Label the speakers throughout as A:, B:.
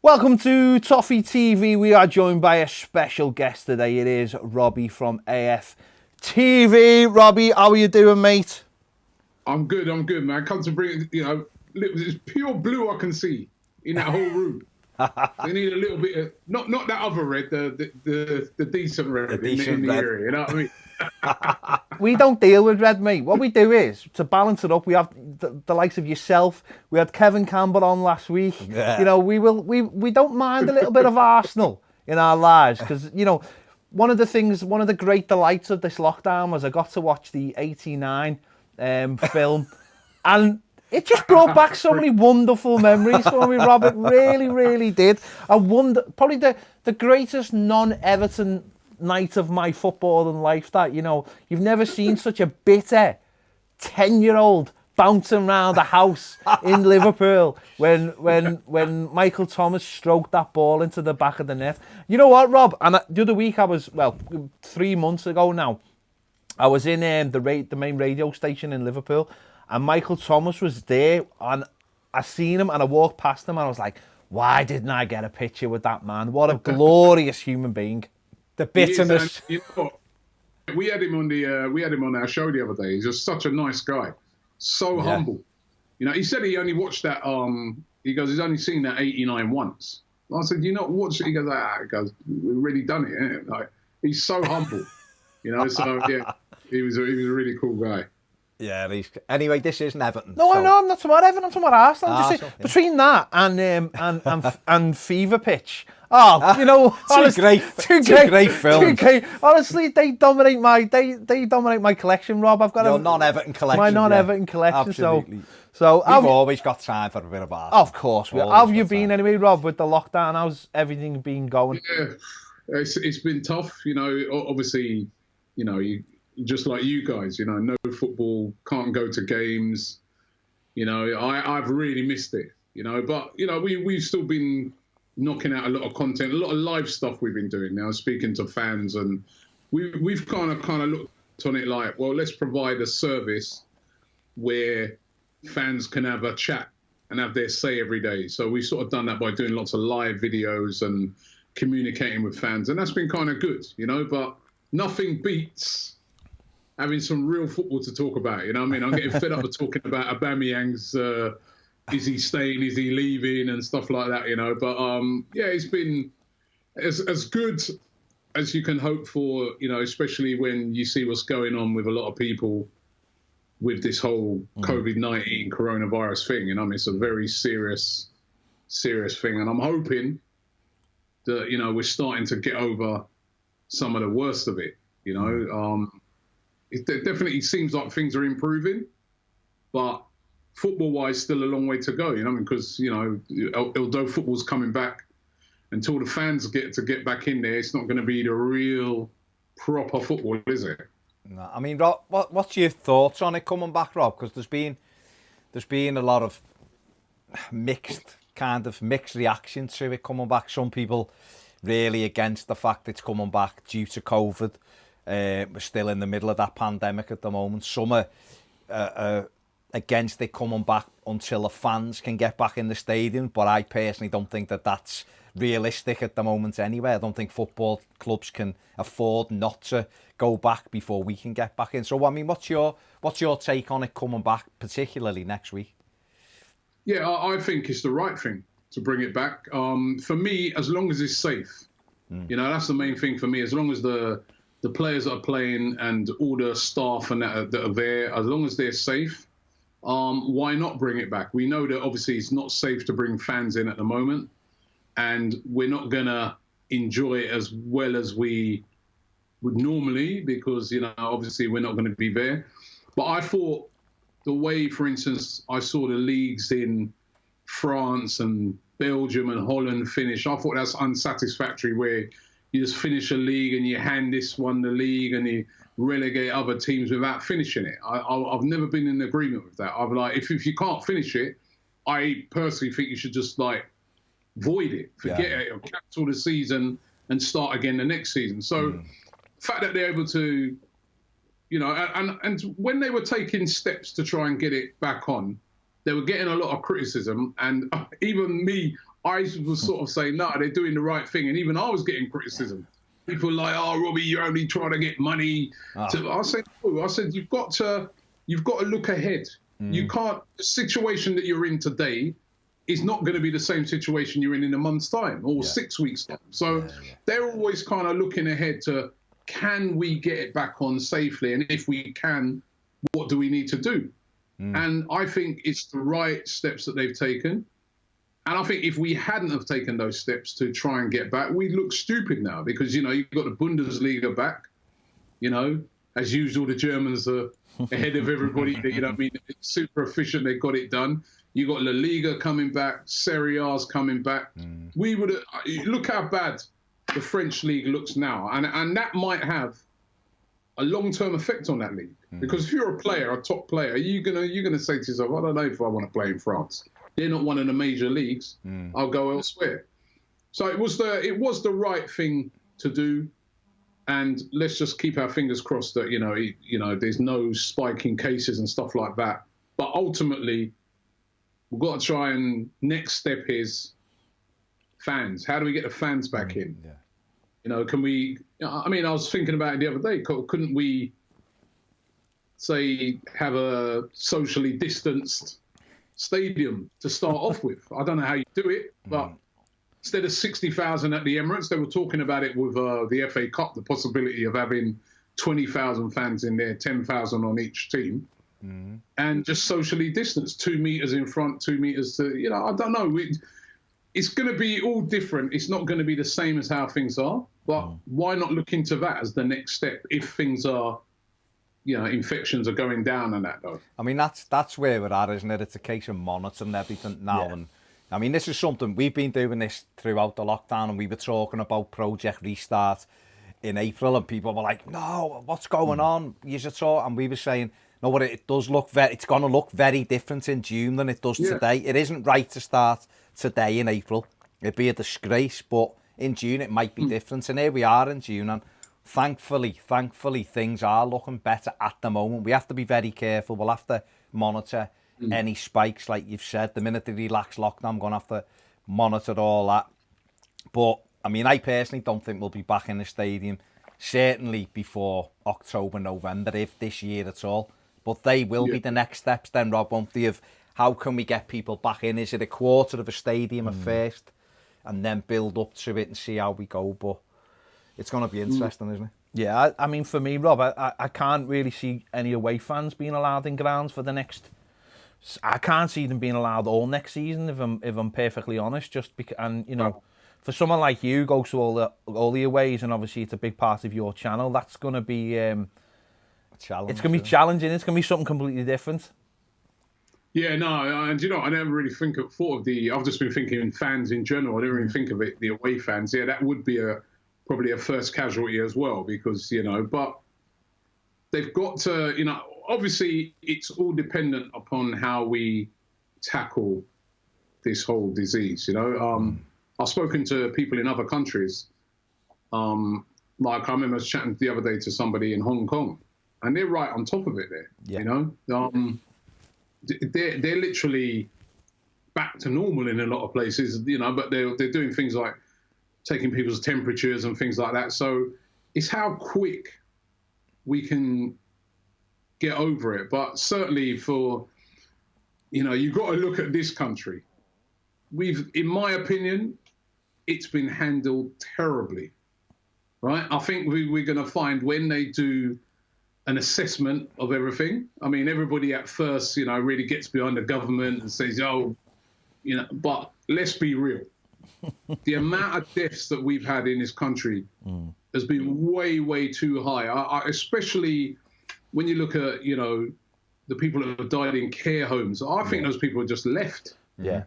A: Welcome to Toffee TV. We are joined by a special guest today. It is Robbie from AFTV. Robbie, how are you doing, mate?
B: I'm good, man. Come to bring, it's pure blue I can see in that whole room. They need a little bit of, not that other red, the decent red in the area, you know what I mean?
A: We don't deal with red, mate. What we do is, to balance it up, we have the likes of yourself. We had Kevin Campbell on last week.
C: Yeah.
A: You know, we don't mind a little bit of Arsenal in our lives because, you know, one of the great delights of this lockdown was I got to watch the 89 film, and it just brought back so many wonderful memories for me, Rob. It really, really did. Probably the greatest non-Everton night of my footballing life. That, you know, you've never seen such a bitter 10-year-old bouncing around the house in Liverpool when Michael Thomas stroked that ball into the back of the net. You know what, Rob? And the other week 3 months ago now, I was in the main radio station in Liverpool, and Michael Thomas was there, and I seen him and I walked past him and I was like, why didn't I get a picture with that man? What a glorious human being.
C: The bitterness.
B: You know what? We had him on our show the other day. He's just such a nice guy, so humble. You know, he said he only watched that. He goes, he's only seen that 89 once. I said, you not watch it? He goes, we've already done it. Isn't it? Like, he's so humble. You know, so yeah, he was a really cool guy.
C: Yeah, anyway, this isn't Everton.
A: No,
C: so.
A: no, I'm not talking about Everton. I'm talking about Arsenal.
C: Arsenal, yeah.
A: Between that and Fever Pitch. Oh, you know,
C: two great films.
A: Honestly, they dominate my collection, Rob. I've got
C: your non-Everton collection.
A: My non-Everton collection.
C: Absolutely.
A: So
C: we've always got time for a bit of Arsenal.
A: Of course. How have you been anyway, Rob, with the lockdown? How's everything been going?
B: Yeah, it's been tough. You know, obviously, you know, just like you guys, you know, no football, can't go to games. You know, I've really missed it. You know, but you know, we've still been knocking out a lot of content, a lot of live stuff we've been doing now, speaking to fans, and we've kind of looked on it like, well, let's provide a service where fans can have a chat and have their say every day. So we've sort of done that by doing lots of live videos and communicating with fans, and that's been kind of good, you know, but nothing beats having some real football to talk about, you know what I mean? I'm getting fed up of talking about Aubameyang's, is he staying, is he leaving, and stuff like that, you know? But, yeah, it's been as good as you can hope for, you know, especially when you see what's going on with a lot of people with this whole COVID-19 coronavirus thing. You know, I mean, it's a very serious thing. And I'm hoping that, you know, we're starting to get over some of the worst of it, you know? It definitely seems like things are improving, but football-wise, still a long way to go, you know, because, you know, although football's coming back, until the fans get back in there, it's not going to be the real proper football, is it?
C: No, I mean, Rob, what's your thoughts on it coming back, Rob? Because there's been a lot of mixed reaction to it coming back. Some people really against the fact it's coming back due to COVID. We're still in the middle of that pandemic at the moment. Some are against it coming back until the fans can get back in the stadium, but I personally don't think that that's realistic at the moment anyway. I don't think football clubs can afford not to go back before we can get back in. So, I mean, what's your take on it coming back, particularly next week?
B: Yeah, I think it's the right thing to bring it back. For me, as long as it's safe, you know, that's the main thing for me. As long as the players that are playing and all the staff and that are there, as long as they're safe, why not bring it back? We know that obviously it's not safe to bring fans in at the moment, and we're not going to enjoy it as well as we would normally because, you know, obviously we're not going to be there. But I thought the way, for instance, I saw the leagues in France and Belgium and Holland finish, I thought that's unsatisfactory, where you just finish a league and you hand this one the league and you relegate other teams without finishing it. I've never been in agreement with that. I'm like, if you can't finish it, I personally think you should just like void it, forget it, or cancel the season and start again the next season. So the fact that they're able to, you know, and when they were taking steps to try and get it back on, they were getting a lot of criticism, and even me, I was sort of saying, no, they're doing the right thing, and even I was getting criticism. People were like, oh, Robbie, you're only trying to get money. I said, no. I said, you've got to look ahead. You can't. The situation that you're in today is not going to be the same situation you're in a month's time or 6 weeks' time. So they're always kind of looking ahead to, can we get it back on safely? And if we can, what do we need to do? And I think it's the right steps that they've taken. And I think if we hadn't have taken those steps to try and get back, we'd look stupid now because, you know, you've got the Bundesliga back. You know, as usual, the Germans are ahead of everybody. You know, I mean, it's super efficient. They got it done. You got La Liga coming back, Serie A's coming back. We would look how bad the French league looks now, and that might have a long-term effect on that league. Because if you're a player, a top player, you're gonna say to yourself, I don't know if I want to play in France. They're not one of the major leagues. I'll go elsewhere. So it was the right thing to do. And let's just keep our fingers crossed that, you know, there's no spike in cases and stuff like that. But ultimately, we've got to try and next step is fans. How do we get the fans back in? Yeah. You know, can we, I mean, I was thinking about it the other day. Couldn't we, say, have a socially distanced stadium to start off with? I don't know how you do it, but instead of 60,000 at the Emirates, they were talking about it with the FA Cup, the possibility of having 20,000 fans in there, 10,000 on each team, and just socially distanced, 2 meters in front, 2 meters to, you know, I don't know. It's going to be all different. It's not going to be the same as how things are, but why not look into that as the next step if things are, you know, infections are going down and that, though?
C: I mean, that's where we're at, isn't it? It's a case of monitoring everything now. Yeah. And I mean, this is something we've been doing this throughout the lockdown, and we were talking about Project Restart in April, and people were like, no, what's going on? You should talk. And we were saying, no, but it does look it's going to look very different in June than it does today. It isn't right to start today in April. It'd be a disgrace, but in June it might be different. And here we are in June, and thankfully, things are looking better at the moment. We have to be very careful. We'll have to monitor any spikes, like you've said. The minute they relax lockdown, I'm going to have to monitor all that. But, I mean, I personally don't think we'll be back in the stadium, certainly before October, November, if this year at all. But they will be the next steps then, Rob, won't they, of how can we get people back in? Is it a quarter of a stadium at first, and then build up to it and see how we go? But it's going to be interesting, isn't it?
A: Yeah, I mean, for me, Rob, I can't really see any away fans being allowed in grounds for the next... I can't see them being allowed all next season, if I'm perfectly honest. Just because, and you know, for someone like you, goes to all the aways, and obviously it's a big part of your channel. That's going to be a challenge. It's going to be challenging. It's going to be something completely different.
B: Yeah, no, and you know, I never really thought of the. I've just been thinking fans in general. I didn't really think of it. The away fans. Yeah, that would be probably a first casualty as well, because you know, but they've got to, you know. Obviously, it's all dependent upon how we tackle this whole disease. You know, I've spoken to people in other countries. Like I remember chatting the other day to somebody in Hong Kong, and they're right on top of it there. Yeah. You know, they're literally back to normal in a lot of places. You know, but they're doing things like taking people's temperatures and things like that. So it's how quick we can get over it. But certainly for, you know, you've got to look at this country. In my opinion, it's been handled terribly, right? I think we're going to find when they do an assessment of everything. I mean, everybody at first, you know, really gets behind the government and says, oh, you know, but let's be real. The amount of deaths that we've had in this country has been way, way too high. Especially when you look at, you know, the people that have died in care homes. I think those people are just left. Yeah.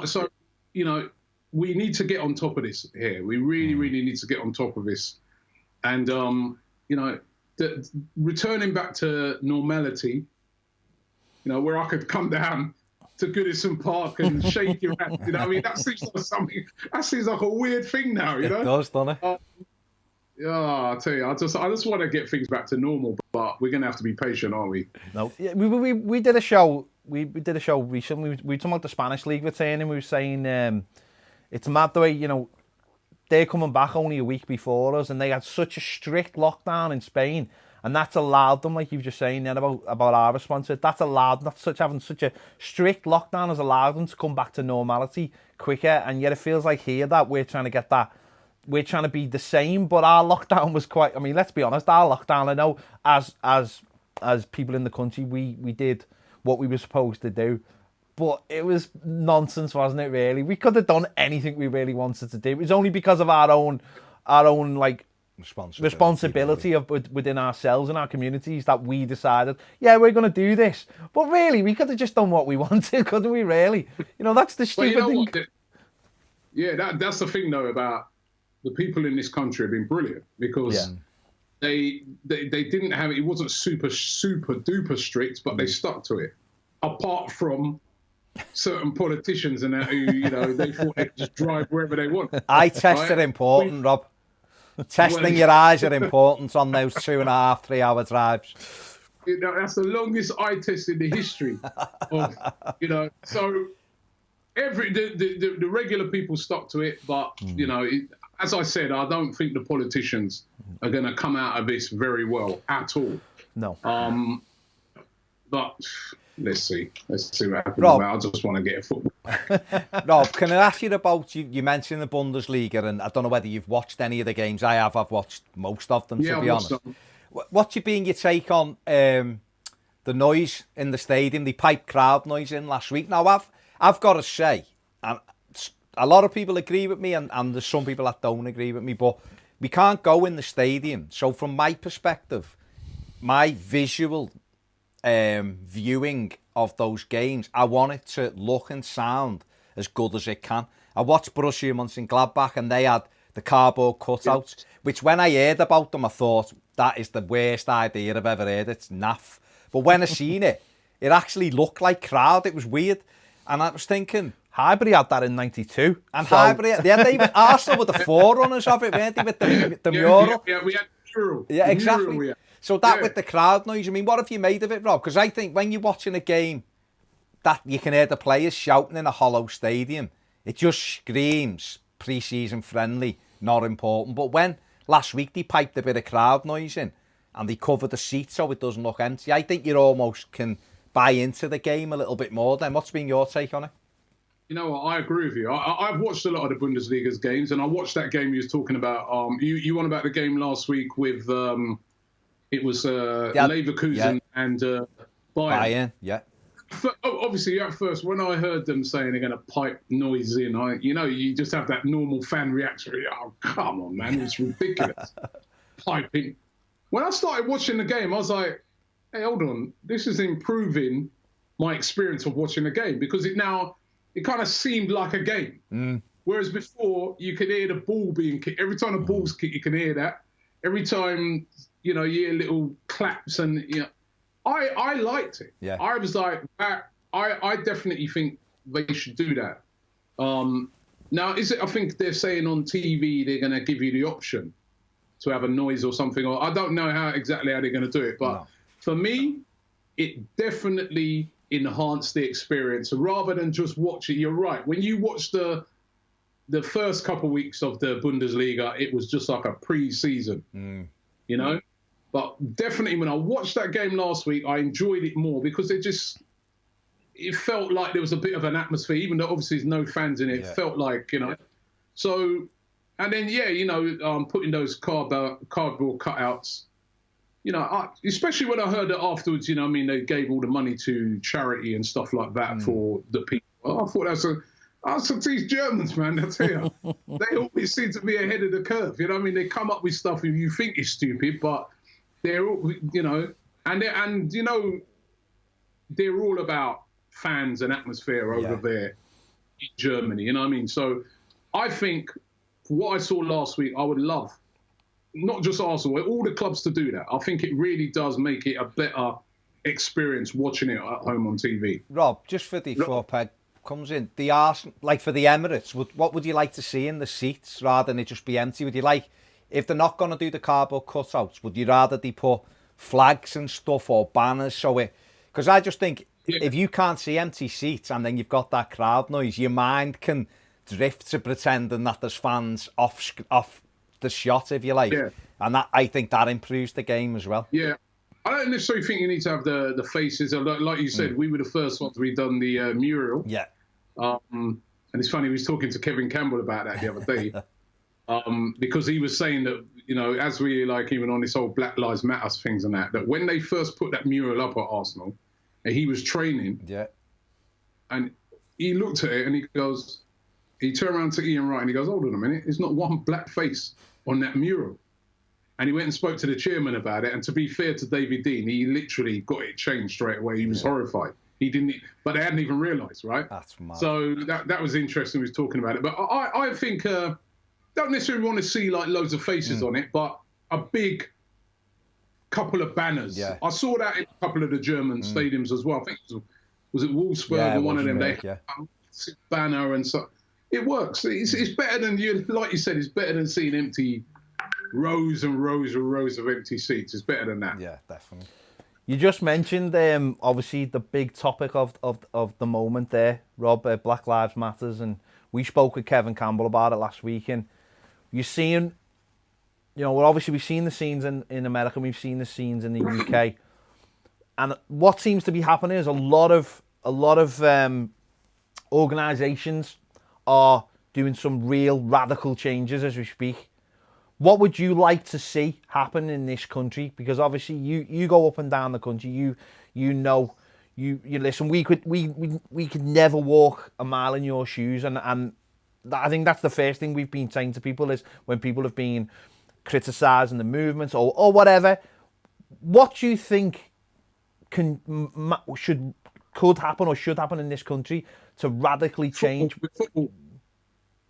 B: So, you know, we need to get on top of this here. We really, really need to get on top of this. And, you know, returning back to normality, you know, where I could come down to Goodison Park and shake your hand, you know, I mean, that seems like a weird thing now, you know?
C: It does, doesn't it?
B: Yeah, I'll tell you, I just want to get things back to normal, but we're going to have to be patient, aren't we?
A: No, yeah, we did a show we did a show recently. We were talking about the Spanish league returning. We were saying it's mad the way, you know, they're coming back only a week before us, and they had such a strict lockdown in Spain, and that's allowed them, like you were just saying then about our response, that's allowed, having such a strict lockdown has allowed them to come back to normality quicker, and yet it feels like here that we're trying to be the same, but our lockdown was quite, I mean, let's be honest, our lockdown, I know as people in the country, we did what we were supposed to do, but it was nonsense, wasn't it, really? We could have done anything we really wanted to do. It was only because of our own like responsibility within ourselves and our communities that we decided, yeah, we're going to do this. But really, we could have just done what we wanted, couldn't we, really? You know, that's the stupid thing.
B: That's the thing, though, about the people in this country have been brilliant, because they didn't have, it wasn't super duper strict, but they stuck to it. Apart from certain politicians and that, who, you know, they thought they could just drive wherever they want.
C: Eye tests are important, Rob. Testing your eyes are important on those 2.5, 3 hour drives.
B: You know, that's the longest eye test in the history of, you know, so the regular people stuck to it, but, you know, as I said, I don't think the politicians are going to come out of this very well at all.
A: No.
B: But let's see what happens.
C: Rob,
B: I just want to get a football.
C: Rob, can I ask you about, you mentioned the Bundesliga, and I don't know whether you've watched any of the games. I've watched most of them, to be honest. What's your take on the noise in the stadium, the pipe crowd noise in last week? Now, I've got to say, and a lot of people agree with me, and there's some people that don't agree with me, but we can't go in the stadium. So from my perspective, my visual viewing of those games, I want it to look and sound as good as it can. I watched Borussia Mönchengladbach, and they had the cardboard cutouts, which when I heard about them, I thought, that is the worst idea I've ever heard. It's naff. But when I seen it, it actually looked like crowd. It was weird. And I was thinking,
A: Highbury had that in '92.
C: And so... Highbury, Arsenal were the forerunners of it, weren't they, with the mural?
B: Yeah, we had the mural.
C: Yeah, exactly. So that with the crowd noise, I mean, what have you made of it, Rob? Because I think when you're watching a game that you can hear the players shouting in a hollow stadium, it just screams pre-season friendly, not important. But when last week they piped a bit of crowd noise in and they covered the seat so it doesn't look empty, I think you almost can buy into the game a little bit more then. What's been your take on it?
B: You know what, I agree with you. I've watched a lot of the Bundesliga's games, and I watched that game you was talking about. You won about the game last week with... It was Leverkusen and Bayern.
C: Yeah.
B: Obviously, at first, when I heard them saying they're going to pipe noise in, you just have that normal fan reaction. Oh, come on, man, it's ridiculous. Piping. When I started watching the game, I was like, hey, hold on, this is improving my experience of watching the game, because it kind of seemed like a game. Whereas before, you could hear the ball being kicked. Every time the ball's kicked, you can hear that. Every time... you know, you hear little claps, and you know, I liked it.
C: Yeah.
B: I was like, I definitely think they should do that. Now, I think they're saying on TV they're going to give you the option to have a noise or something, or I don't know exactly how they're going to do it, but for me, it definitely enhanced the experience rather than just watch it. You're right. When you watch the first couple of weeks of the Bundesliga, it was just like a pre-season, you know. But definitely when I watched that game last week, I enjoyed it more because it felt like there was a bit of an atmosphere, even though obviously there's no fans in it. It felt like, you know. So, and then, putting those cardboard cutouts, you know, especially when I heard that afterwards, you know, I mean, they gave all the money to charity and stuff like that for the people. I thought that's these Germans, man, I tell you, they always seem to be ahead of the curve. You know what I mean? They come up with stuff and you think is stupid, but they're all, you know, and you know, they're all about fans and atmosphere over there in Germany. You know what I mean? So I think what I saw last week, I would love, not just Arsenal, all the clubs to do that. I think it really does make it a better experience watching it at home on TV.
C: Rob, just for the Peg comes in, the Arsenal, like for the Emirates, what would you like to see in the seats rather than it just be empty? Would you like, if they're not going to do the cardboard cutouts, would you rather they put flags and stuff or banners so it, because I just think if you can't see empty seats and then you've got that crowd noise, your mind can drift to pretending that there's fans off the shot, if you like.
B: Yeah.
C: And that, I think that improves the game as well.
B: Yeah. I don't necessarily think you need to have the faces. Like you said, we were the first ones we done the mural.
C: Yeah.
B: And it's funny, we was talking to Kevin Campbell about that the other day. Because he was saying that, you know, as we like even on this whole Black Lives Matter things and that when they first put that mural up at Arsenal, and he was training, and he looked at it and he turned around to Ian Wright and he goes, hold on a minute, there's not one black face on that mural. And he went and spoke to the chairman about it. And to be fair to David Dean, he literally got it changed straight away. He was horrified. He didn't, but they hadn't even realised, right?
C: That's mad.
B: So that was interesting. He was talking about it, but I think don't necessarily want to see like loads of faces on it, but a big couple of banners. Yeah. I saw that in a couple of the German stadiums as well. I think was it Wolfsburg or one of them? They had a banner and so it works. It's better than like you said. It's better than seeing empty rows and rows and rows of empty seats. It's better than that.
C: Yeah, definitely.
A: You just mentioned obviously the big topic of the moment there, Rob, Black Lives Matters, and we spoke with Kevin Campbell about it last week. And you're seeing, you know, we've seen the scenes in America, we've seen the scenes in the UK, and what seems to be happening is a lot of organisations are doing some real radical changes as we speak. What would you like to see happen in this country? Because obviously you go up and down the country, you listen. We could never walk a mile in your shoes, and I think that's the first thing we've been saying to people is when people have been criticising the movements or whatever. What do you think could happen or should happen in this country to radically change?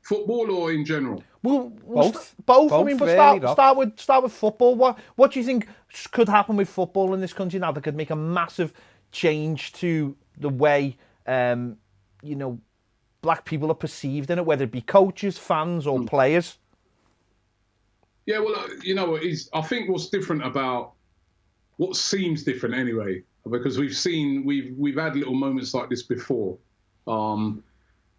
B: Football or in general?
A: Well,
C: both.
A: I mean, but start with football. What do you think could happen with football in this country now that could make a massive change to the way black people are perceived in it, whether it be coaches, fans, or players?
B: Yeah, well, I think what's different about what seems different anyway, because we've had little moments like this before.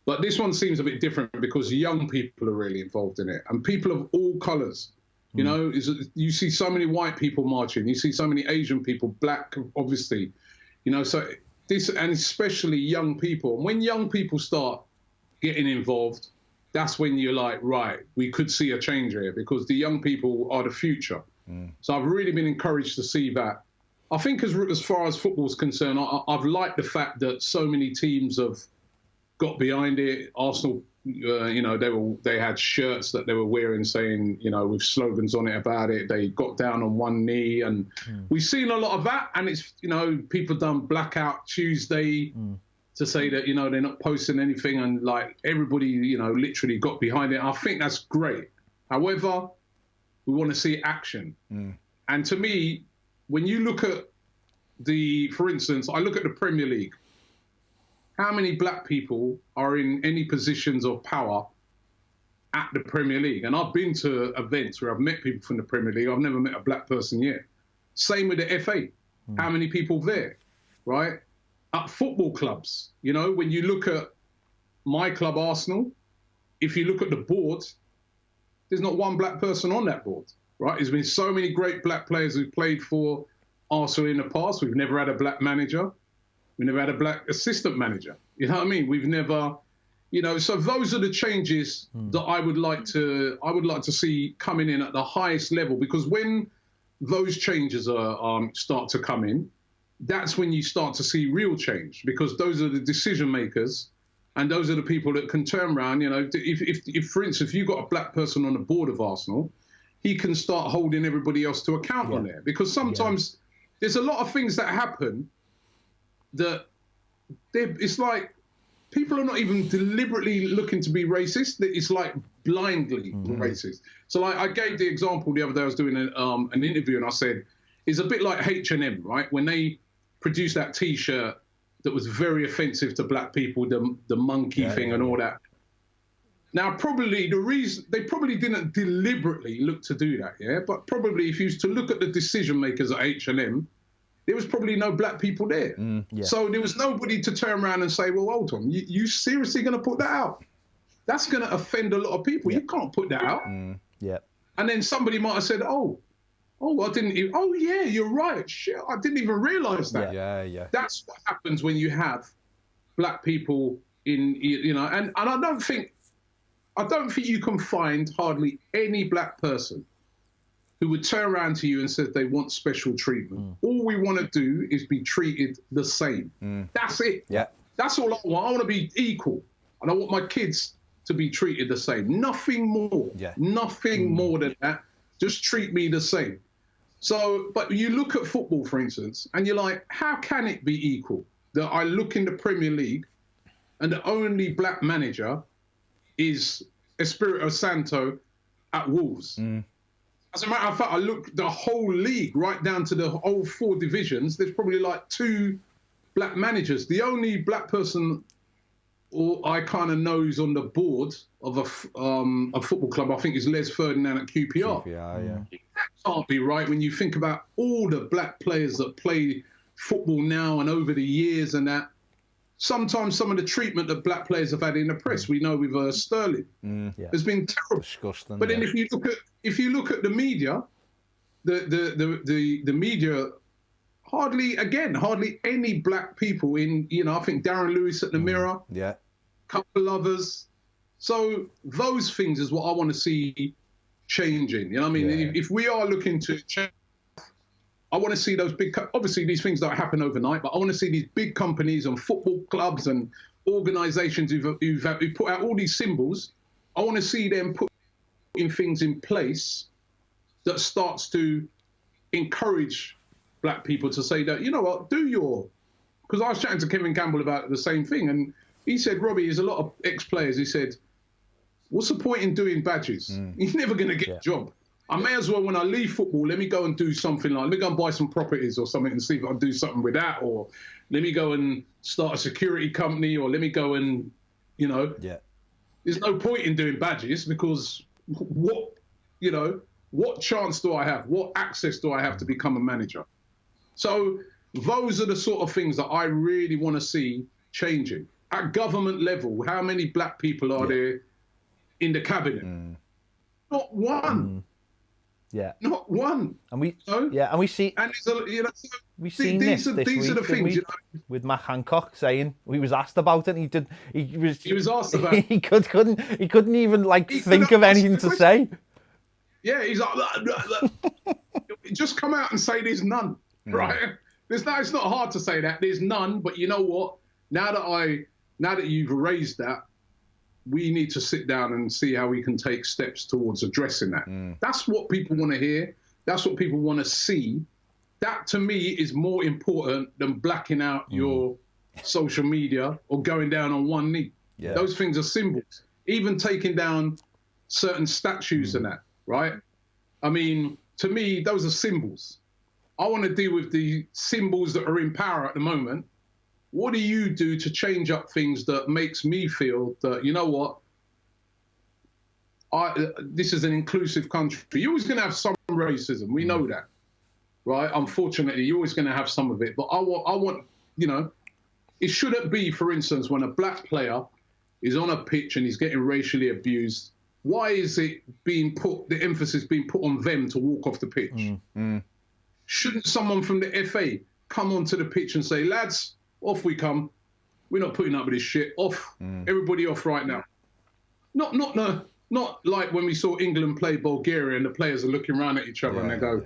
B: But this one seems a bit different because young people are really involved in it, and people of all colours. You know, you see so many white people marching, you see so many Asian people, black, obviously. You know, so this, and especially young people. And when young people start getting involved, that's when you're like, right, we could see a change here because the young people are the future. So I've really been encouraged to see that. I think as far as football's concerned, I've liked the fact that so many teams have got behind it. Arsenal, they had shirts that they were wearing saying, with slogans on it about it. They got down on one knee, and we've seen a lot of that. And it's, people done Blackout Tuesday to say that, they're not posting anything, and like everybody, literally got behind it. I think that's great. However, we want to see action. And to me, when you look at for instance, I look at the Premier League. How many black people are in any positions of power at the Premier League? And I've been to events where I've met people from the Premier League. I've never met a black person yet. Same with the FA. How many people there, right? At football clubs, when you look at my club, Arsenal, if you look at the board, there's not one black person on that board, right? There's been so many great black players who've played for Arsenal in the past. We've never had a black manager. We never had a black assistant manager. You know what I mean? We've never, so those are the changes that I would like to see coming in at the highest level, because when those changes start to come in, that's when you start to see real change, because those are the decision makers and those are the people that can turn around. If for instance, if you've got a black person on the board of Arsenal, he can start holding everybody else to account on there, because sometimes there's a lot of things that happen that it's like people are not even deliberately looking to be racist. It's like blindly racist. So like I gave the example the other day, I was doing an interview and I said, it's a bit like H&M, right? When they produced that T-shirt that was very offensive to black people, the monkey thing and all that. Now, probably the reason, they probably didn't deliberately look to do that, but probably if you used to look at the decision makers at H&M, there was probably no black people there. So there was nobody to turn around and say, well, hold on, you seriously going to put that out? That's going to offend a lot of people. You can't put that out. And then somebody might have said, oh, I didn't even, oh yeah, you're right. Shit, I didn't even realise that. That's what happens when you have black people in, you know, and I don't think you can find hardly any black person who would turn around to you and say they want special treatment. All we want to do is be treated the same. That's it. That's all I want. I want to be equal. And I want my kids to be treated the same. Nothing more. Nothing more than that. Just treat me the same. So, but you look at football, for instance, and you're like, how can it be equal? That I look in the Premier League and the only black manager is Espirito Santo at Wolves. As a matter of fact, I look the whole league right down to the whole 4 divisions. There's probably like 2 black managers. The only black person I kind of know who's on the board of a football club, I think, is Les Ferdinand at QPR. That can't be right when you think about all the black players that play football now and over the years and that. Sometimes some of the treatment that black players have had in the press, we know with Sterling, has been terrible.
C: Disgusting,
B: but then if you look at the media, the media hardly any black people in, you know, I think Darren Lewis at the Mirror, couple of others. So those things is what I want to see changing. You know what I mean? If we are looking to change, I want to see those big, obviously these things don't happen overnight, but I want to see these big companies and football clubs and organisations who put out all these symbols. I want to see them putting things in place that starts to encourage black people to say that, you know what, because I was chatting to Kevin Campbell about the same thing, and he said, Robbie, there's a lot of ex-players, he said, what's the point in doing badges? You're never going to get a job. I may as well, when I leave football, let me go and do something like, let me go and buy some properties or something and see if I can do something with that, or let me go and start a security company, or let me go and, you know, there's no point in doing badges because what chance do I have? What access do I have to become a manager? So those are the sort of things that I really want to see changing. At government level, how many black people are there in the cabinet? Not one. Not one.
A: And we,
B: so,
A: and we see,
B: and it's a, you know, so
A: we've seen
B: these
A: this
B: are the things, you know,
A: with Matt Hancock saying he was asked about it. And he was
B: asked about it.
A: he couldn't even think of anything to say.
B: Yeah, he's like, just come out and say there's none, right? It's not hard to say that there's none, but you know what? Now that you've raised that, we need to sit down and see how we can take steps towards addressing that. That's what people want to hear. That's what people want to see. That, to me, is more important than blacking out your social media or going down on one knee. Those things are symbols. Even taking down certain statues and that, right? I mean, to me, those are symbols. I want to deal with the symbols that are in power at the moment. What do you do to change up things that makes me feel that, you know what, this is an inclusive country. You're always going to have some racism. We know that, right? Unfortunately, you're always going to have some of it. But I want, you know, it shouldn't be, for instance, when a black player is on a pitch and he's getting racially abused, why is it the emphasis being put on them to walk off the pitch? Shouldn't someone from the FA come onto the pitch and say, lads, off we come. We're not putting up with this shit. Off. Everybody off right now. Not like when we saw England play Bulgaria and the players are looking around at each other and they go,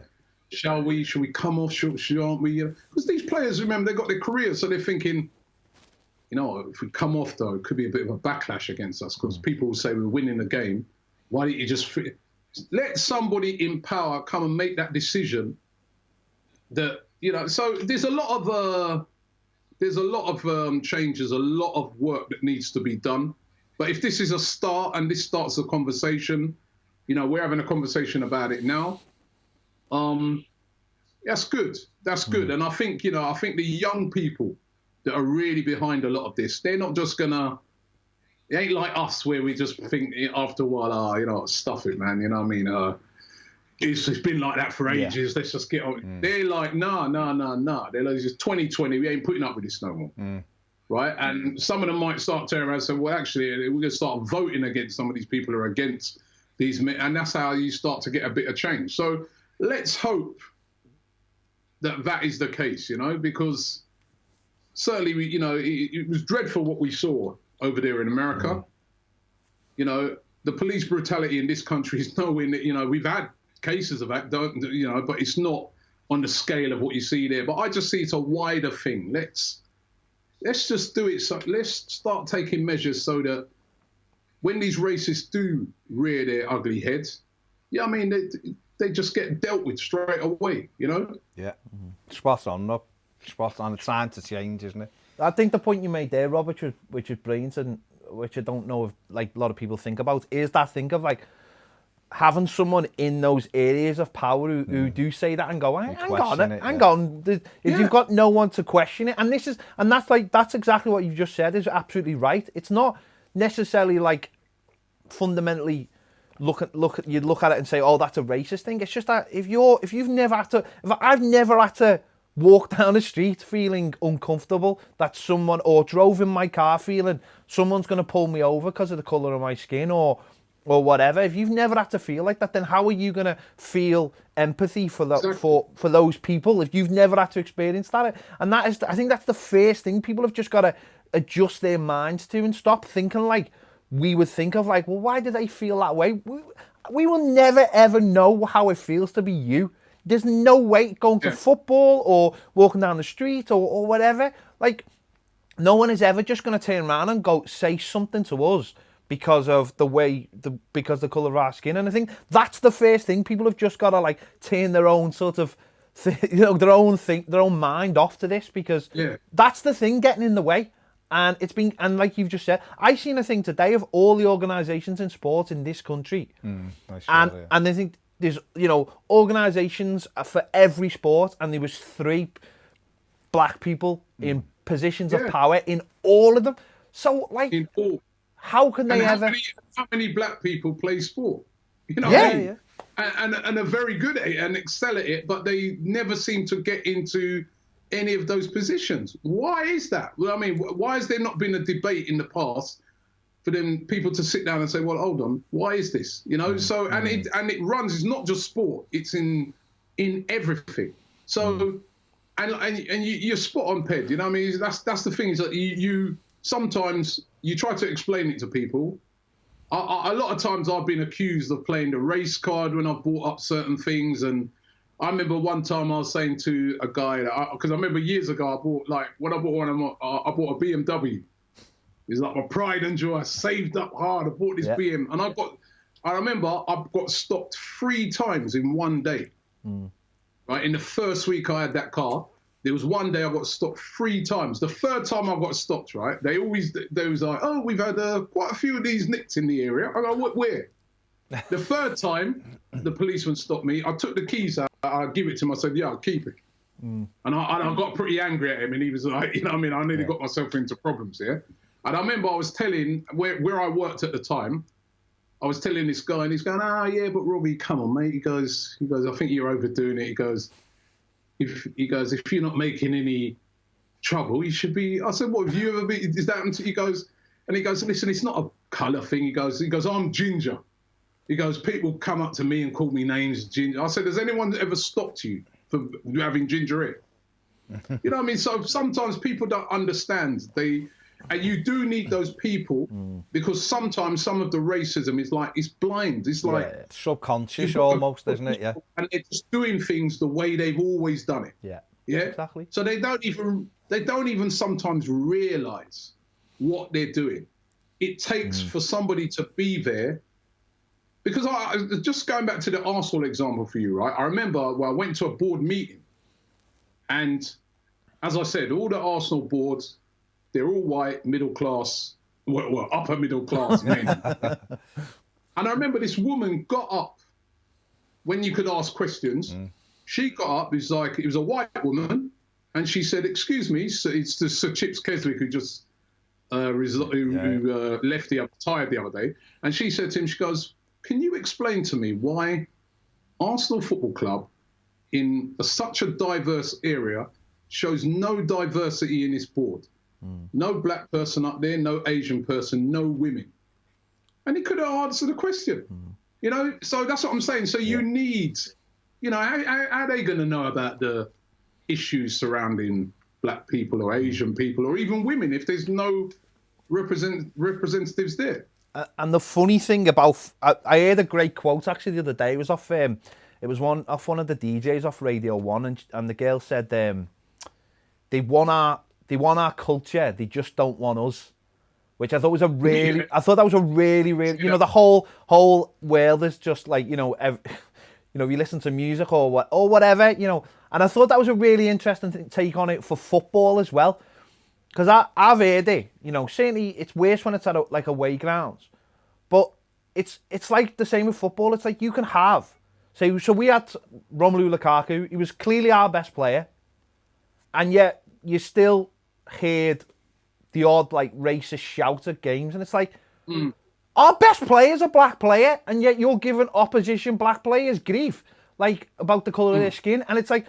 B: shall we come off? Aren't we? Because these players, remember, they've got their careers, so they're thinking, you know, if we come off, though, it could be a bit of a backlash against us because people will say we're winning the game. Why don't you just let somebody in power come and make that decision that, you know, so there's a lot of changes, a lot of work that needs to be done. But if this is a start and this starts a conversation, you know, we're having a conversation about it now. That's good. That's good. And I think, you know, the young people that are really behind a lot of this, they're not just gonna, it ain't like us where we just think after a while, you know, stuff it, man. You know what I mean? it's been like that for ages. Let's just get on. They're like, nah. They're like, it's 2020. We ain't putting up with this no more. Right? And some of them might start turning around and say, well, actually, we're going to start voting against some of these people who are against these men. And that's how you start to get a bit of change. So let's hope that is the case, because certainly, it was dreadful what we saw over there in America. The police brutality in this country is nowhere near, we've had cases of that, but it's not on the scale of what you see there. But I just see it's a wider thing. Let's just do it. So let's start taking measures so that when these racists do rear their ugly heads, they just get dealt with straight away,
C: Yeah. Spot on, look. Spot on. It's time to change, isn't it?
A: I think the point you made there, Rob, which is brilliant, and which I don't know if a lot of people think about, is that think of having someone in those areas of power who do say that and go, hang on. If you've got no one to question it, and that's exactly what you've just said is absolutely right. It's not necessarily fundamentally look at it and say, oh, that's a racist thing. It's just that if I've never had to walk down the street feeling uncomfortable that someone, or drove in my car feeling someone's going to pull me over because of the colour of my skin or whatever. If you've never had to feel like that, then how are you going to feel empathy for those people if you've never had to experience that? And I think that's the first thing people have just got to adjust their minds to and stop thinking like we would think of well, why do they feel that way? We will never ever know how it feels to be you. There's no way going to football or walking down the street or whatever. No one is ever just going to turn around and go say something to us because of because the colour of our skin. And I think that's the first thing. People have just got to turn their own sort of, their own mind off to this, because that's the thing getting in the way. And and like you've just said, I seen a thing today of all the organisations in sports in this country, and I think there's organisations for every sport, and there was 3 black people in positions of power in all of them. So
B: in all.
A: How can they
B: how many black people play sport? And are very good at it and excel at it, but they never seem to get into any of those positions. Why is that? Well, why has there not been a debate in the past for them people to sit down and say, well, hold on, why is this? So and it runs. It's not just sport. It's in everything. So and you're spot on, Ped. That's the thing, is that you sometimes you try to explain it to people. A lot of times I've been accused of playing the race card when I've brought up certain things. And I remember one time I was saying to a guy, because I remember years ago, I bought I bought a BMW. It's like my pride and joy. I saved up hard. I bought this BM, and I remember I got stopped 3 times in one day. Right, in the first week I had that car, there was one day I got stopped 3 times. The third time I got stopped, right, they was like, oh, we've had quite a few of these nicked in the area. I go, where? The third time the policeman stopped me, I took the keys out, I give it to him, I said, yeah, I'll keep it. And I got pretty angry at him, and he was like, I nearly got myself into problems here. And I remember I was telling, where I worked at the time, I was telling this guy, and he's going, but Robbie, come on, mate. He goes, I think you're overdoing it. He goes, if you're not making any trouble, you should be. I said, what have you ever been? Is that happened to you? He goes, listen, it's not a colour thing. He goes, I'm ginger. He goes, people come up to me and call me names, ginger. I said, has anyone ever stopped you for having ginger hair? You know what I mean? So sometimes people don't understand. And you do need those people, because sometimes some of the racism is it's blind. It's
C: it's subconscious almost, isn't it? Yeah.
B: And they're just doing things the way they've always done it.
A: Yeah.
B: Yeah.
A: Exactly.
B: So they don't even sometimes realise what they're doing. It takes for somebody to be there. Because just going back to the Arsenal example for you, right? I remember I went to a board meeting, and as I said, all the Arsenal boards, they're all white, middle class, well, upper middle class men. And I remember this woman got up when you could ask questions. She got up, it was a white woman, and she said, excuse me, it's the Sir Chips Keswick who just retired the other day. And she said to him, she goes, can you explain to me why Arsenal Football Club, in such a diverse area, shows no diversity in its board. No black person up there, no Asian person, no women. And he could have answered the question. You know, so that's what I'm saying. So you need, you know, how are they going to know about the issues surrounding black people or Asian people or even women if there's no representatives there?
A: And the funny thing about, I heard a great quote actually the other day. It was off one of the DJs off Radio 1, and the girl said, they want our culture, they just don't want us. Which I thought was a really, you know, the whole world is just like, you know, you listen to music or whatever, you know, and I thought that was a really interesting take on it for football as well, because I've heard it, you know, certainly it's worse when it's at like away grounds, but it's like the same with football. It's like you can have, so we had Romelu Lukaku, he was clearly our best player, and yet you still heard the odd like racist shout at games, and it's like our best player is a black player, and yet you're giving opposition black players grief like about the colour of their skin, and it's like,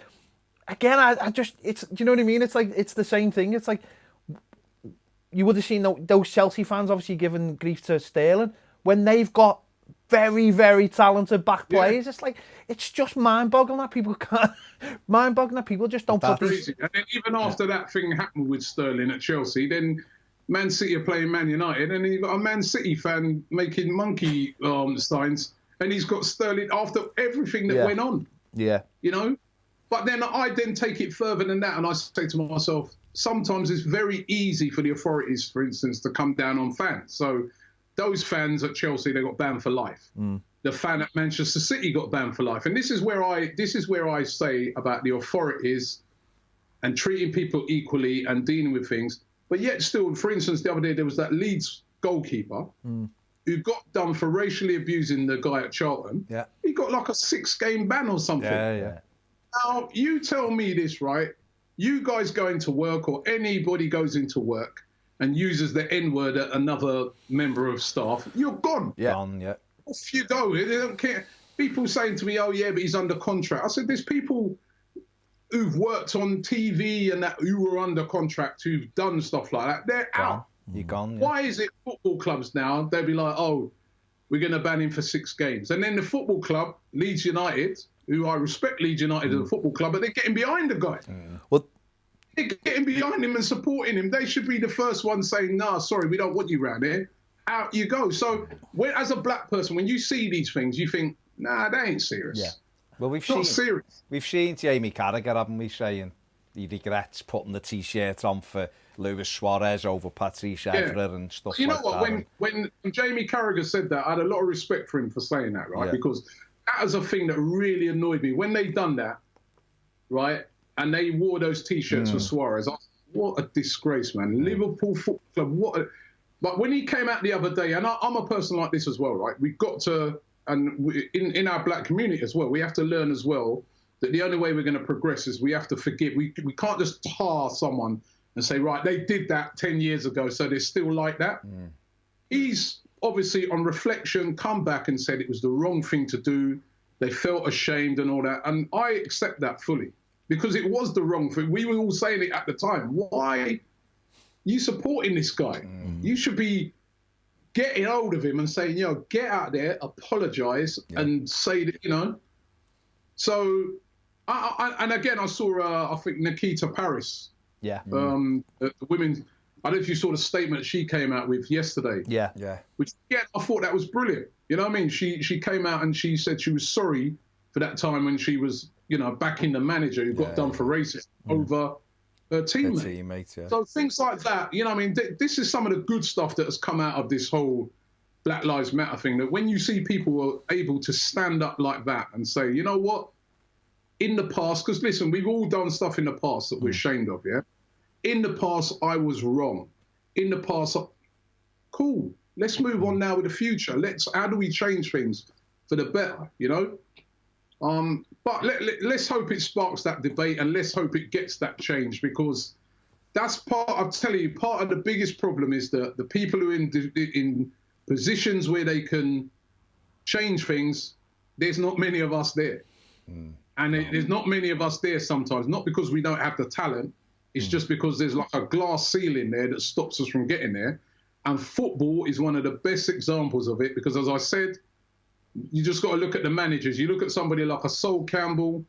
A: again, I just, it's, do you know what I mean? It's like, it's the same thing. It's like, you would have seen those Chelsea fans obviously giving grief to Sterling when they've got very, very talented back players. It's like, it's just mind-boggling that people can't, just don't put
B: these... And then even after that thing happened with Sterling at Chelsea, then Man City are playing Man United, and then you've got a Man City fan making monkey signs, and he's got Sterling after everything that went on. Yeah. You know? But then I take it further than that, and I say to myself, sometimes it's very easy for the authorities, for instance, to come down on fans. So those fans at Chelsea, they got banned for life. The fan at Manchester City got banned for life. And this is where I say about the authorities and treating people equally and dealing with things. But yet still, for instance, the other day there was that Leeds goalkeeper who got done for racially abusing the guy at Charlton. Yeah. He got like a 6-game ban or something. Yeah. Now, you tell me this, right? You guys go into work, or anybody goes into work and uses the N-word at another member of staff, you're gone. Yeah. Gone, yeah. Off you go. They don't care. People saying to me, oh, yeah, but he's under contract. I said, there's people who've worked on TV and that who were under contract who've done stuff like that. They're out. You're gone. Yeah. Why is it football clubs now, they'll be like, oh, we're going to ban him for 6 games. And then the football club, Leeds United, who I respect Leeds United as a football club, but they're getting behind the guy. Well, they're getting behind him and supporting him. They should be the first ones saying, nah, sorry, we don't want you around here. Out you go. So as a black person, when you see these things, you think, nah, that ain't serious. Yeah.
C: Well, we've seen Jamie Carragher, haven't we, saying he regrets putting the T-shirt on for Luis Suarez over Patrice Evra and stuff like that.
B: You know what, when Jamie Carragher said that, I had a lot of respect for him for saying that, right? Yeah. Because that was a thing that really annoyed me. When they done that, right, and they wore those T-shirts for Suarez, what a disgrace, man. Liverpool Football Club, But when he came out the other day, and I'm a person like this as well, right? We've got to, and in our black community as well, we have to learn as well that the only way we're going to progress is we have to forgive. We can't just tar someone and say, right, they did that 10 years ago, so they're still like that. He's obviously, on reflection, come back and said it was the wrong thing to do. They felt ashamed and all that. And I accept that fully, because it was the wrong thing. We were all saying it at the time. Why you supporting this guy? You should be getting hold of him and saying, get out there, apologise, and say that, So, and again, I saw, I think, Nikita Paris. Yeah. The women, I don't know if you saw the statement she came out with yesterday. Yeah. Which, I thought that was brilliant. You know what I mean? She came out and she said she was sorry for that time when she was, backing the manager who got done for racism over her teammate. Yeah. So things like that, I mean, this is some of the good stuff that has come out of this whole Black Lives Matter thing, that when you see people are able to stand up like that and say, you know what, in the past, because listen, we've all done stuff in the past that we're ashamed of, yeah? In the past, I was wrong. In the past, cool. Let's move on now with the future. How do we change things for the better, But let's hope it sparks that debate, and let's hope it gets that change, because that's I'm telling you, part of the biggest problem is that the people who are in positions where they can change things, there's not many of us there. And there's not many of us there sometimes, not because we don't have the talent. It's just because there's like a glass ceiling there that stops us from getting there. And football is one of the best examples of it because, as I said, you just got to look at the managers. You look at somebody like a Sol Campbell,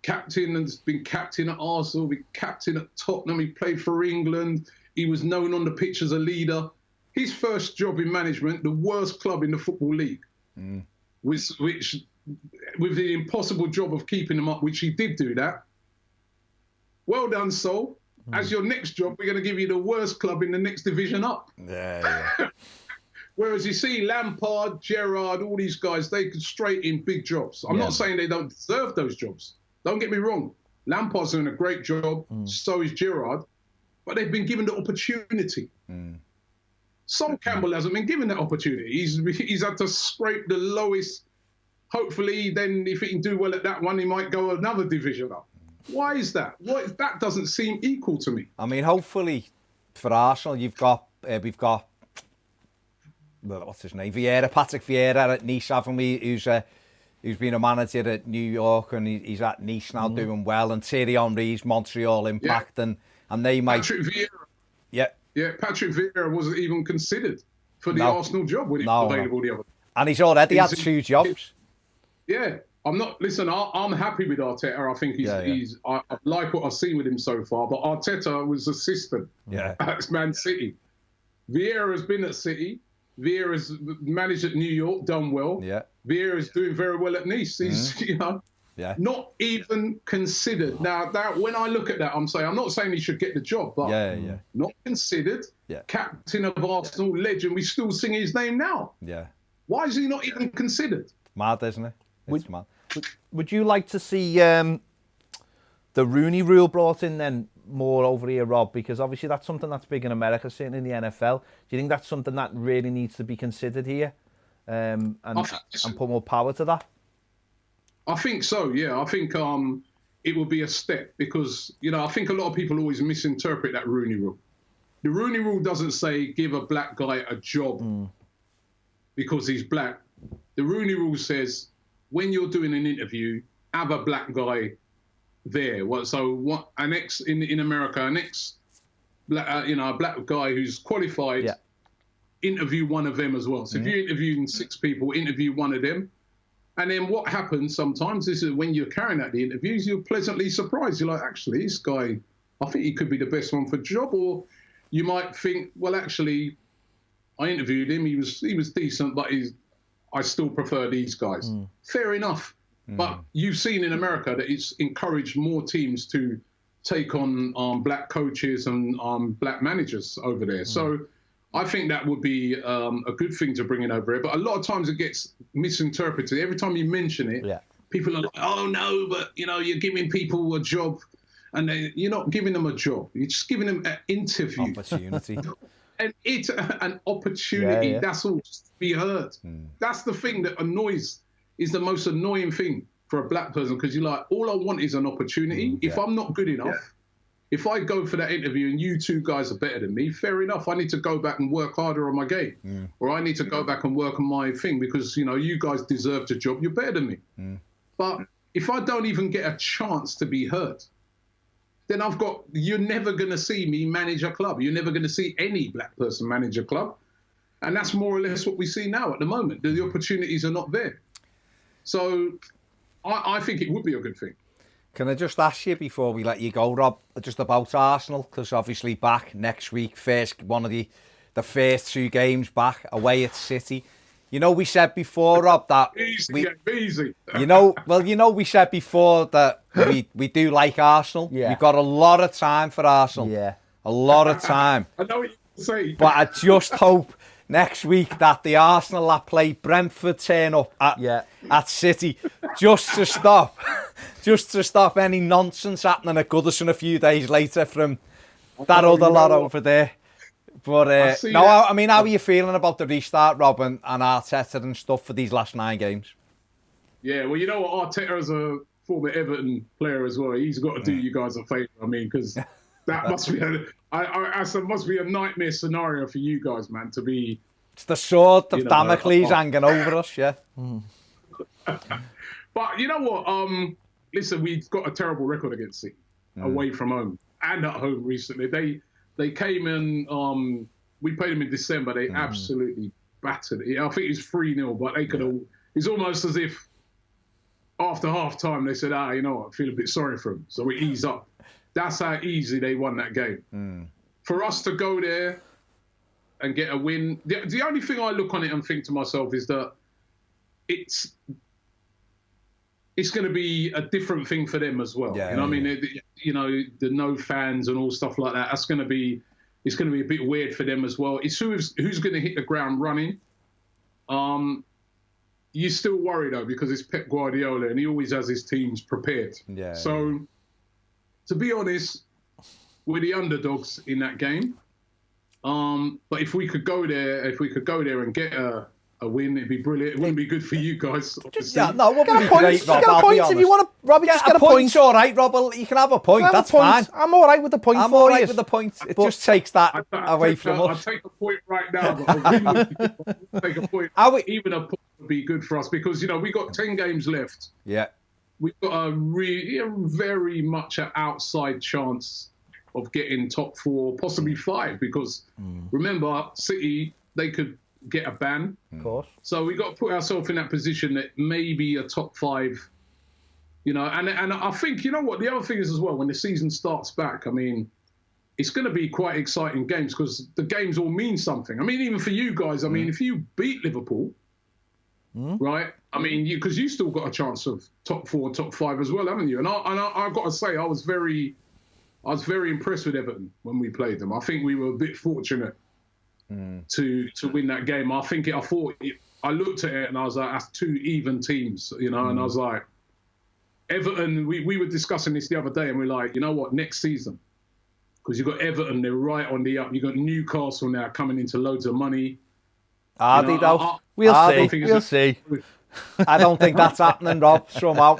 B: captain, and has been captain at Arsenal, been captain at Tottenham. He played for England. He was known on the pitch as a leader. His first job in management, the worst club in the Football League, which with the impossible job of keeping them up, which he did do that. Well done, Sol. As your next job, we're going to give you the worst club in the next division up.
C: Yeah.
B: Whereas you see Lampard, Gerrard, all these guys, they could straight in big jobs. I'm not saying they don't deserve those jobs. Don't get me wrong. Lampard's doing a great job. So is Gerrard. But they've been given the opportunity. Sol Campbell hasn't been given that opportunity. He's had to scrape the lowest. Hopefully, then if he can do well at that one, he might go another division up. Why is that? That doesn't seem equal to me.
C: I mean, hopefully for Arsenal, we've got what's his name? Patrick Vieira at Nice, haven't we? Who's been a manager at New York and he's at Nice now doing well. And Thierry Henry's Montreal Impact and they might.
B: Patrick Vieira.
C: Yeah,
B: Patrick Vieira wasn't even considered for the Arsenal job when it was available the other day.
C: And he's already had 2 jobs.
B: Yeah. I'm happy with Arteta. I think I like what I've seen with him so far. But Arteta was assistant at Man City. Vieira's been at City. Vieira's managed at New York, done well.
C: Yeah.
B: Vieira's doing very well at Nice. He's not even considered. Now that when I look at that, I'm not saying he should get the job, but not considered.
C: Yeah.
B: Captain of Arsenal, legend. We still sing his name now.
C: Yeah.
B: Why is he not even considered?
C: Mad, isn't it? It's mad.
A: Would you like to see the Rooney Rule brought in then more over here, Rob? Because obviously that's something that's big in America, certainly in the NFL. Do you think that's something that really needs to be considered here and put more power to that?
B: I think so, yeah. I think it will be a step because, I think a lot of people always misinterpret that Rooney Rule. The Rooney Rule doesn't say give a black guy a job because he's black. The Rooney Rule says when you're doing an interview, have a black guy there. In America, a black guy who's qualified, interview one of them as well. So if you're interviewing 6 people, interview one of them. And then what happens sometimes is that when you're carrying out the interviews, you're pleasantly surprised. You're like, actually, this guy, I think he could be the best one for the job. Or you might think, well, actually, I interviewed him. He was decent, but I still prefer these guys. Fair enough. But you've seen in America that it's encouraged more teams to take on black coaches and black managers over there. So I think that would be a good thing to bring in over here. But a lot of times it gets misinterpreted. Every time you mention it, people are like, oh, no, but, you're giving people a job. And you're not giving them a job. You're just giving them an interview.
C: Opportunity.
B: And it's an opportunity. That's all, just to be heard. That's the thing that is the most annoying thing for a black person because you're like, all I want is an opportunity. If I'm not good enough, if I go for that interview and you 2 guys are better than me, fair enough. I need to go back and work harder on my game. Or I need to go back and work on my thing because, you guys deserve the job. You're better than me. But if I don't even get a chance to be heard, then you're never going to see me manage a club. You're never going to see any black person manage a club. And that's more or less what we see now at the moment. The opportunities are not there. So I think it would be a good thing.
C: Can I just ask you before we let you go, Rob, just about Arsenal? Because obviously back next week, one of the first 2 games back away at City. We said before, Rob, that
B: easy.
C: We said before that we do like Arsenal.
A: Yeah.
C: We've got a lot of time for Arsenal.
A: Yeah.
C: A lot of time.
B: I know what you're saying.
C: But I just hope next week that the Arsenal that play Brentford turn up at City just to stop any nonsense happening at Goodison a few days later from that other lot over there. But I mean, how are you feeling about the restart, Rob, and Arteta and stuff for these last 9 games?
B: Yeah, well, Arteta as a former Everton player as well, he's got to do you guys a favour. I mean, because that must be a nightmare scenario for you guys, man, to be...
C: It's the sword of Damocles hanging over us, yeah.
B: But you know what? Listen, we've got a terrible record against City away from home and at home recently. They came in. We played them in December. They absolutely battered it. I think it was 3-0, but they could have. It's almost as if after half time they said, you know what? I feel a bit sorry for them, so we ease up. That's how easy they won that game. For us to go there and get a win, the only thing I look on it and think to myself is that it's going to be a different thing for them as well.
C: Yeah,
B: you know what I mean? You know, the no fans and all stuff like that. It's going to be a bit weird for them as well. It's who's going to hit the ground running. You still worry though because it's Pep Guardiola and he always has his teams prepared. Yeah. So, to be honest, we're the underdogs in that game. But if we could go there and get a win, it'd be brilliant. It wouldn't be good for you guys.
C: Yeah, no, it wouldn't be great, Rob.
A: Get a point if you want to, Robbie. Just get a point.
C: All right, Rob. Well, you can have a point. That's fine.
A: I'm all right with the point.
C: I'm all right with the point. It just takes that away from us.
B: I'll take a point right now. But I'll take a point. Even a point would be good for us because you know we got 10 games left.
C: Yeah,
B: we've got very much an outside chance of getting top 4, possibly 5. Because remember, City they could get a ban.
A: Of course.
B: So we got to put ourselves in that position that maybe a top 5, you know, and I think, you know what, the other thing is as well, when the season starts back, I mean, it's going to be quite exciting games because the games all mean something. I mean, even for you guys, I mean, if you beat Liverpool, right, I mean, because you still got a chance of top 4, top 5 as well, haven't you? And I got to say, I was very impressed with Everton when we played them. I think we were a bit fortunate to win that game. I looked at it and I was like, that's 2 even teams, you know, and I was like, Everton, we were discussing this the other day and we're like, you know what, next season, because you've got Everton, they're right on the up. You've got Newcastle now coming into loads of money.
A: We'll see.
C: I don't think that's happening, Rob, somehow.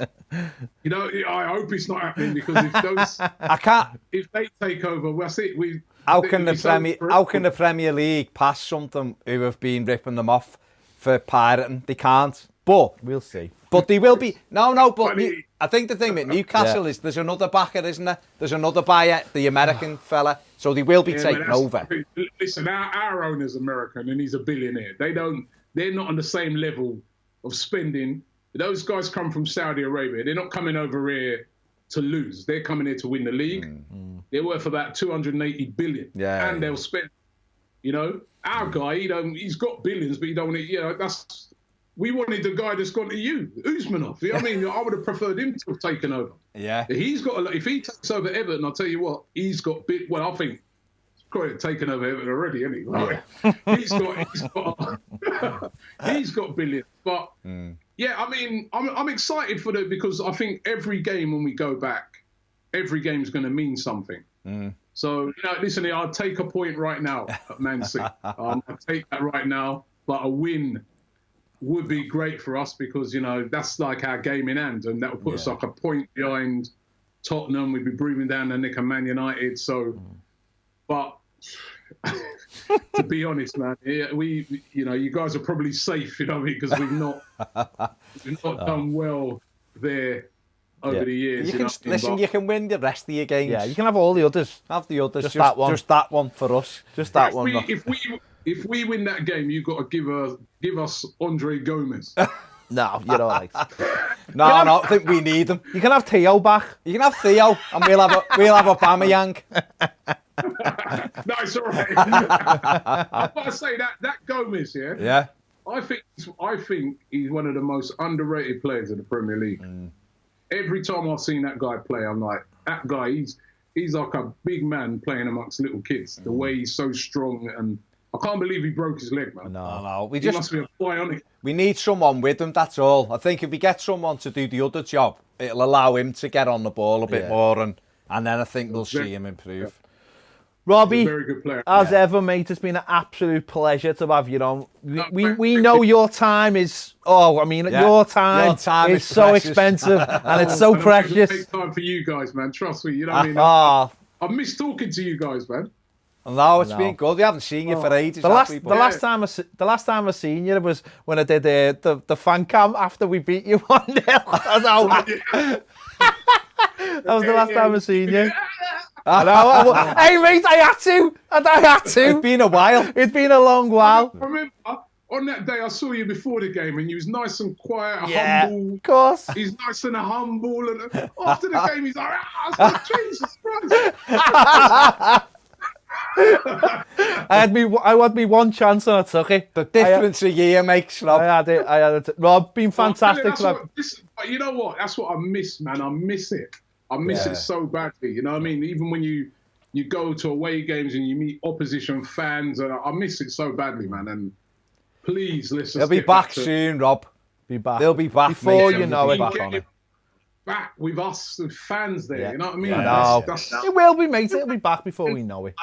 B: You know, I hope it's not happening because if those... If they take over, well, that's it. How can
C: the Premier League pass something who have been ripping them off for pirating? They can't. But
A: we'll see.
C: But they will be. But I think the thing with Newcastle is there's another backer, isn't there? There's another buyer, the American fella. So they will be taking over.
B: Listen, our owner's American and he's a billionaire. They're not on the same level of spending. Those guys come from Saudi Arabia. They're not coming over here to lose. They're coming here to win the league. They're worth about 280 billion. Yeah. And they'll spend, you know, our guy, he's got billions, but you don't want to, you know, we wanted the guy that's gone to you, Usmanov. You know what I mean? I would have preferred him to have taken over.
C: Yeah.
B: If he takes over Everton, I'll tell you what, he's got I think he's probably taken over Everton already, hasn't he? Right? He's got billions. But yeah, I mean, I'm excited for because I think every game when we go back, every game's going to mean something. So, you know, listen, I'll take a point right now at Man City. I'll take that right now. But a win would be great for us because, you know, that's like our game in hand. And that would put us like a point behind Tottenham. We'd be breathing down the neck of Man United. So, but to be honest, man, you know, you guys are probably safe, you know, because we've not done well there over the years.
C: You can win the rest of your games.
A: Yeah, you can have all the others.
C: Have the others.
A: Just that one.
C: Just that one for us.
A: Just that one.
B: If we win that game, you've got to give us Andre Gomez.
A: No, you're all right.
C: No, I think we need them.
A: You can have Theo back.
C: You can have Theo, and we'll have a Bamiyang.
B: No, it's all right. I've got to say that Gomez,
C: yeah.
B: I think he's one of the most underrated players in the Premier League. Every time I've seen that guy play, I'm like, that guy, he's like a big man playing amongst little kids. The way he's so strong, and I can't believe he broke his leg, man.
C: No.
B: He must be a bionic.
C: We need someone with him, that's all. I think if we get someone to do the other job, it'll allow him to get on the ball a bit more, and then I think we'll see him improve.
A: Robbie,
B: he's a very good player.
A: As ever, mate, it's been an absolute pleasure to have you on. We know your time is, your time is so expensive and it's so precious.
B: Take time for you guys, man. Trust me, you know what I mean? I miss talking to you guys, man.
C: No, it's been good. We haven't seen you for ages.
A: The last time I seen you was when I did the fan cam after we beat you 1-0. That was the last time I seen you. I know. Hey mate, I had to.
C: It's been a while.
A: It's been a long while.
B: I remember on that day I saw you before the game and you was nice and quiet, humble.
A: Of course.
B: He's nice and humble, and after the game he's like, I was like, Jesus Christ.
A: I had me one chance and I took it.
C: The difference a year makes, Rob.
A: I had it. Rob, been fantastic.
B: You know what? That's what I miss, man. I miss it. I miss it so badly. You know what I mean? Even when you go to away games and you meet opposition fans, and I miss it so badly, man. And please, listen.
C: They'll be back soon, Rob. They'll be back
A: before
C: mate.
A: you know it.
B: Back with us, the fans there. You know what I mean?
A: It will be, mate. It'll be back before we know it.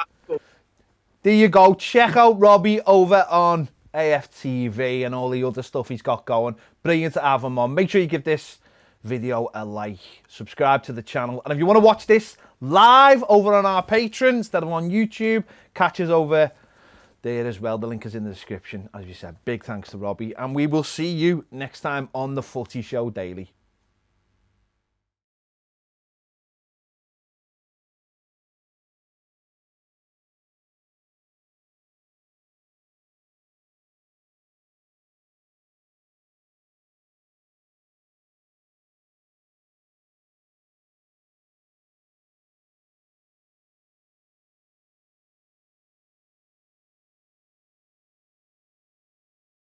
A: There you go. Check out Robbie over on AFTV and all the other stuff he's got going. Brilliant to have him on. Make sure you give this video a like. Subscribe to the channel. And if you want to watch this live over on our patrons that are on YouTube, catch us over there as well. The link is in the description. As you said, big thanks to Robbie. And we will see you next time on the Footy Show Daily.